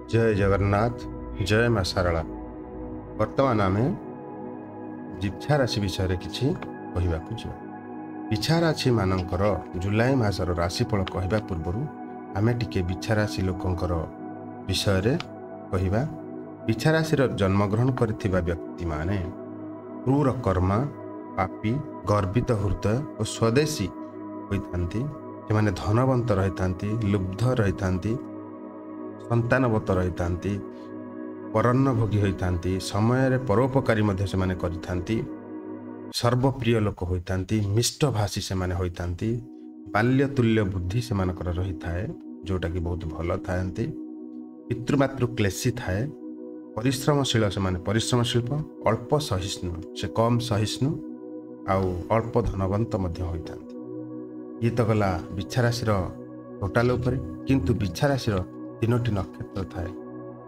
जय जगन्नाथ जय माँ सारला। वर्तमान आम जिच्छा राशि विषय किसी कहवाक जा बिछा राशि मानकर जुलाई मासर राशिफल कहवा पूर्व आम टिके बिछा राशि लोकंकर विषय कहवा। बिछा राशि जन्मग्रहण करथिबा व्यक्ति माने क्रूर कर्मा पापी गर्वित हृदय और स्वदेशी होइथांती। सेमाने धनवंत रहिथांती, लुब्ध रहिथांती, संतानवत रहिथांती, परन्नभोगी होइथांती, समय परोपकारी मध्य सेमाने करिथांती, सर्वप्रिय लोक होइथांती, मिष्टभाषी सेमाने होइथांती, बाल्य तुल्य बुद्धि सेमानकर रहिथाए जोटा कि बहुत भल थाएंती, पितृमातृ क्लेशी थाए, परिश्रमशील सेमाने परिश्रमशील, अल्प सहिष्णु से कम सहिष्णु आउ अल्प धनवंत मध्य होइथांती। ये तो गला बिछा राशि टोटाल उपरे। किंतु बिछा राशि 3टी नक्षत्र थाए।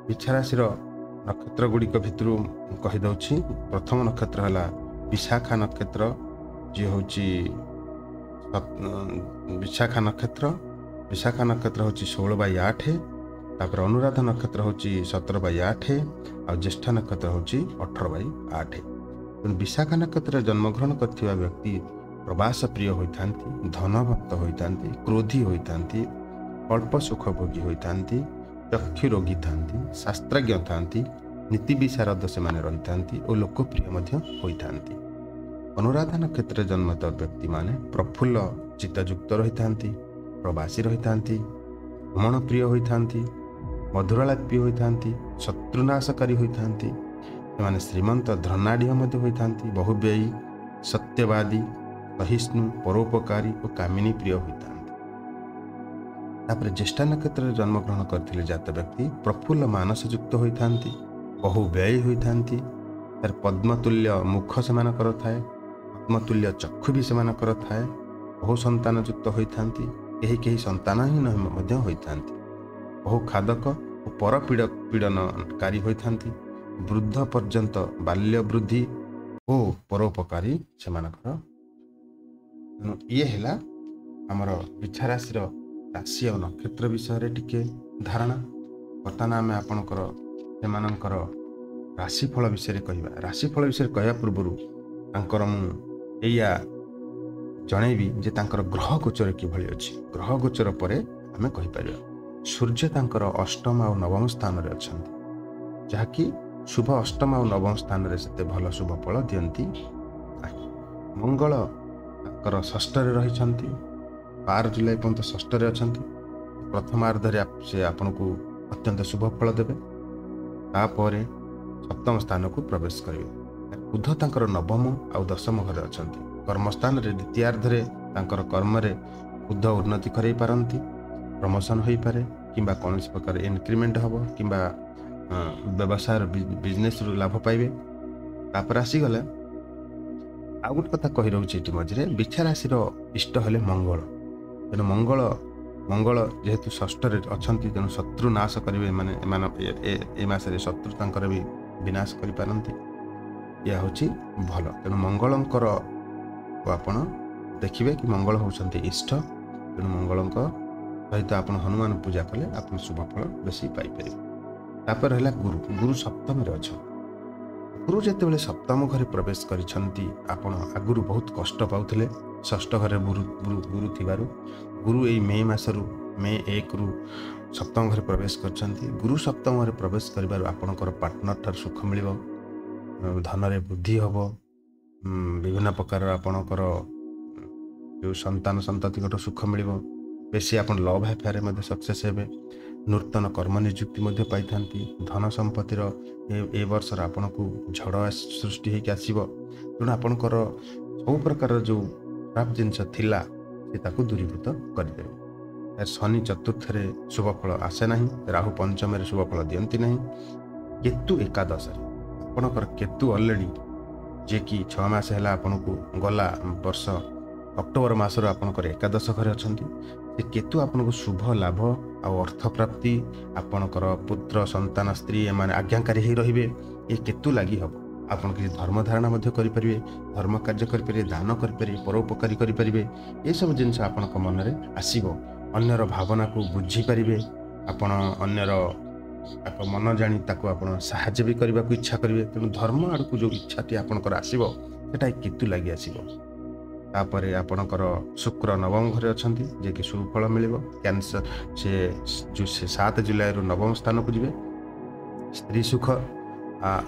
बिछा राशि नक्षत्र गुड़िक भितर कहीदे। प्रथम नक्षत्र है विशाखा नक्षत्र, जी हूँ विशाखा नक्षत्र। विशाखा नक्षत्र हूँ 16/8, तापर अनुराधा नक्षत्र हूँ 17/8 और ज्येष्ठ नक्षत्र हूँ 18/8। विशाखा नक्षत्र जन्मग्रहण करथिबा व्यक्ति प्रवास प्रिय होइथांती, धनभक्त होइथांती, क्रोधी होइथांती, अल्प सुख भोगी होइथांती, चक्षु रोगी थांती, शास्त्रज्ञ थांती, नीति विशारद से माने रहिथांती और लोकप्रिय मध्य होइथांती। अनुराधा नक्षत्र जन्मत व्यक्ति माने प्रफुल्ल चित्तयुक्त रहिथांती, प्रवासी रहिथांती, भ्रमण प्रिय होइथांती, मधुरालापी होइथांती, शत्रुनाशकारी होइथांती। सेमाने श्रीमंत धनाढ़ मध्य होइथांती, बहुव्ययी, सत्यवादी, सहिष्णु, परोपकारी और कामिनी प्रिय होइथांती। तापर ज्येष्ठ नक्षत्र जन्मग्रहण करथिले जात व्यक्ति प्रफुल्ल मानसयुक्त होइथांती, बहुव्ययी होइथांती, तार पद्मतुल्य मुख सेमानकर थाए, पद्मतुल्य चक्षु भी सेमानकर थाए, बहु संतानयुक्त होइथांती, केही संतान ही मध्य होइथांती, बहु खादक और पर पीड़नकारी होइथांती, वृद्ध पर्यंत बाल्य वृद्धि और परोपकारी सेमानकर। ये है आमर बिछा राशि राशि और नक्षत्र विषय टिके धारणा। बर्तमान आम आपणकर सेमानकर राशिफल विषय कहवा। राशिफल विषय कहवा पूर्व तांकर मुझा जनईबी जे तांकर ग्रह गोचर किभली अछि। ग्रह गोचर पर आम कहीपर सूर्य तांकर अष्टम और नवम स्थान रे अछंती, जहाँकि शुभ अष्टम और नवम स्थान रे सेते भल शुभ फल दियंती। मंगल तांकर षष्ठ रे रहिछंती, 12 जुलाई पर्यंत षष्ठ रे अछंती। प्रथमार्धरे से आपन को अत्यंत शुभ फल देवे, तापर सप्तम स्थान को प्रवेश करेंगे। बुध तांकर नवम और दशम घर अछंती। कर्मस्थान रे द्वितीयार्धरे तांकर कर्म रे बुध उन्नति करई पारंती, प्रमोशन होई पारे किंबा कौन प्रकार इनक्रीमेंट हबो किंबा व्यवसाय बिजनेस रु लाभ पाइबे। तापर आसीगले आ गोटे कथा कही रोचे मझे बिछा राशि इष्ट हेले मंगल। तेणु मंगल जेहेतु षष्ठ अच्छी तेणु शत्रु नाश करेंगे, माने मासरे शत्रु तांकर भी विनाश करि पारंती। यह हूँ भल। तेणु मंगलंकर आपण देखिए कि मंगल होउछंती इष्ट। तेणु मंगल सहित आप हनुमान पूजा कले आप शुभ फल बेसी पाइपर। तापर है गुरु। गुरु सप्तम अच्छा। गुरु जिते सप्तम घर प्रवेश करिछंती, आपण आगुरु बहुत कष्ट पाउथिले। षष्ठ घर गुरु थिबारु गुरु एई मे मासरु मे 1 रु सप्तम घर प्रवेश करछंती। गुरु सप्तम घर प्रवेश करिबारु आपणकर पार्टनर ठार सुख मिलिबो, धन रे बुद्धि हबो, विभिन्न प्रकार आपणकर जो संतान संतति सुख मिलिबो, बेसी आपण लव अफेयर मध्ये सक्सेस हेबे, नूतन कर्म नियुक्ति मध्ये पाइथांती, धन संपत्तिर ए वर्ष आपण को झड़ सृष्टि होकर आसब। तेणु आपणकर सब प्रकार जो खराब जिनस थिला से ताकू दूरीभूत करदेवे। शनि चतुर्थ रे शुभ फल आसे नहीं, राहु पंचम रे शुभ फल दियंती नहीं, केतु एकादश आपणकर केतु ऑलरेडी जे कि 6 मास है आपन को गला वर्ष अक्टोबर मासर आपणकर एकादश घर अछंती। से केतु आपन को शुभ लाभ आ अर्थ प्राप्ति, आपणकर पुत्र संतान स्त्री माने आज्ञाकारी ही रहिबे। ये केतु लागि हबो आपन किसी धर्म धारणा मध्य करि परिबे, धर्म कार्य करि परिबे, दान करि परिबे, परोपकारी करि परिबे। ये सब जिनस आपन मन रे आसीबो। अन्यर भावना को बुझी परिबे, आपण अन्यर ତାଙ୍କ ମନ ଜାଣି ତାକୁ ଆପଣ ସାହାଯ୍ୟ ବି କରିବାକୁ ଇଚ୍ଛା କରିବେ। ତେଣୁ ଧର୍ମ ଆଡ଼କୁ ଯେଉଁ ଇଚ୍ଛାଟି ଆପଣଙ୍କର ଆସିବ ସେଟା କେତୁ ଲାଗି ଆସିବ। ତାପରେ ଆପଣଙ୍କର ଶୁକ୍ର ନବମ ଘରେ ଅଛନ୍ତି, ଯିଏକି ସୁଫଳ ମିଳିବ। କ୍ୟାନ୍ସର ସେ 7 ଜୁଲାଇରୁ ନବମ ସ୍ଥାନକୁ ଯିବେ। ସ୍ତ୍ରୀ ସୁଖ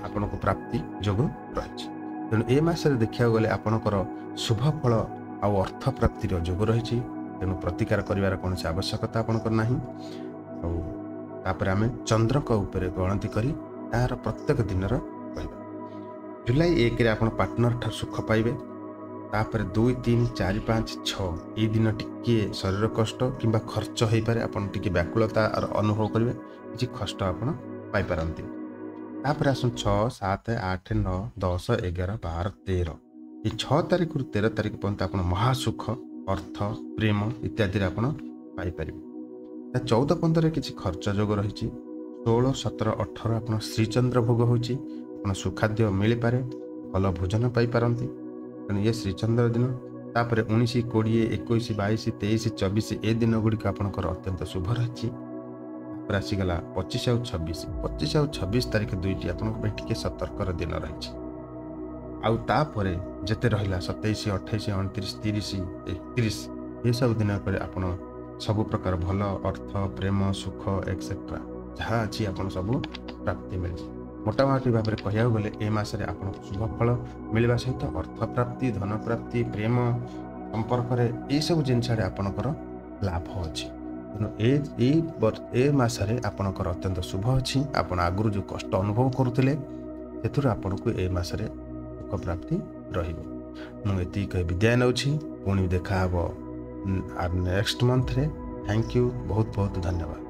ଆପଣଙ୍କୁ ପ୍ରାପ୍ତି ଯୋଗ ରହିଛି। ତେଣୁ ଏ ମାସରେ ଦେଖିବାକୁ ଗଲେ ଆପଣଙ୍କର ଶୁଭ ଫଳ ଆଉ ଅର୍ଥ ପ୍ରାପ୍ତିର ଯୋଗ ରହିଛି। ତେଣୁ ପ୍ରତିକାର କରିବାର କୌଣସି ଆବଶ୍ୟକତା ଆପଣଙ୍କର ନାହିଁ। ଆଉ ତାପରେ ଆମେ ଚନ୍ଦ୍ରଙ୍କ ଉପରେ ଗଣତି କରି ତାହାର ପ୍ରତ୍ୟେକ ଦିନର କହିବା। ଜୁଲାଇ 1ରେ ଆପଣ ପାର୍ଟନର ଠାରୁ ସୁଖ ପାଇବେ। ତାପରେ 2, 3, 4, 5, 6 ଏଇ ଦିନ ଟିକିଏ ଶରୀର କଷ୍ଟ କିମ୍ବା ଖର୍ଚ୍ଚ ହେଇପାରେ। ଆପଣ ଟିକେ ବ୍ୟାକୁଳତା ଅନୁଭବ କରିବେ, କିଛି କଷ୍ଟ ଆପଣ ପାଇପାରନ୍ତି। ତାପରେ ଆସନ୍ତୁ 6, 7, 8, 9, 10, 11, 12, 13 এই 6 ତାରିଖରୁ 13 ତାରିଖ ପର୍ଯ୍ୟନ୍ତ ଆପଣ ମହାସୁଖ, ଅର୍ଥ, ପ୍ରେମ ଇତ୍ୟାଦିରେ ଆପଣ ପାଇପାରିବେ। 14, 15ରେ କିଛି ଖର୍ଚ୍ଚ ଯୋଗ ରହିଛି। 16, 17, 18 ଆପଣ ଶ୍ରୀଚନ୍ଦ୍ର ଭୋଗ ହେଉଛି। ଆପଣ ସୁଖାଦ୍ୟ ମିଳିପାରେ, ଭଲ ଭୋଜନ ପାଇପାରନ୍ତି। ତେଣୁ ଇଏ ଶ୍ରୀଚନ୍ଦ୍ର ଦିନ। ତାପରେ 19, 20, 21, 22, 23, 24 ଏ ଦିନ ଗୁଡ଼ିକ ଆପଣଙ୍କର ଅତ୍ୟନ୍ତ ଶୁଭ ରହିଛି। ତାପରେ ଆସିଗଲା 25 ଆଉ 26। 25 ଆଉ 26 ତାରିଖ ଦୁଇଟି ଆପଣଙ୍କ ପାଇଁ ଟିକେ ସତର୍କର ଦିନ ରହିଛି। ଆଉ ତାପରେ ଯେତେ ରହିଲା 27, 28, 29, 30, 31 ଏସବୁ ଦିନ ପରେ ଆପଣ ସବୁ ପ୍ରକାର ଭଲ ଅର୍ଥ, ପ୍ରେମ, ସୁଖ ଏକ୍ସେଟ୍ରା ଯାହା ଅଛି ଆପଣ ସବୁ ପ୍ରାପ୍ତି ମିଳିବ। ମୋଟାମୋଟି ଭାବରେ କହିବାକୁ ଗଲେ ଏ ମାସରେ ଆପଣଙ୍କୁ ଶୁଭ ଫଳ ମିଳିବା ସହିତ ଅର୍ଥ ପ୍ରାପ୍ତି, ଧନ ପ୍ରାପ୍ତି, ପ୍ରେମ ସମ୍ପର୍କରେ ଏଇସବୁ ଜିନିଷରେ ଆପଣଙ୍କର ଲାଭ ଅଛି। ତେଣୁ ଏ ମାସରେ ଆପଣଙ୍କର ଅତ୍ୟନ୍ତ ଶୁଭ ଅଛି। ଆପଣ ଆଗରୁ ଯେଉଁ କଷ୍ଟ ଅନୁଭବ କରୁଥିଲେ ସେଥିରୁ ଆପଣଙ୍କୁ ଏ ମାସରେ ସୁଖ ପ୍ରାପ୍ତି ରହିବ। ମୁଁ ଏତିକି କହି ବିଦାୟ ନେଉଛି। ପୁଣି ଦେଖା ହେବ ନେକ୍ସଟ ମନ୍ଥରେ। ଥ୍ୟାଙ୍କ ୟୁ, ବହୁତ ବହୁତ ଧନ୍ୟବାଦ।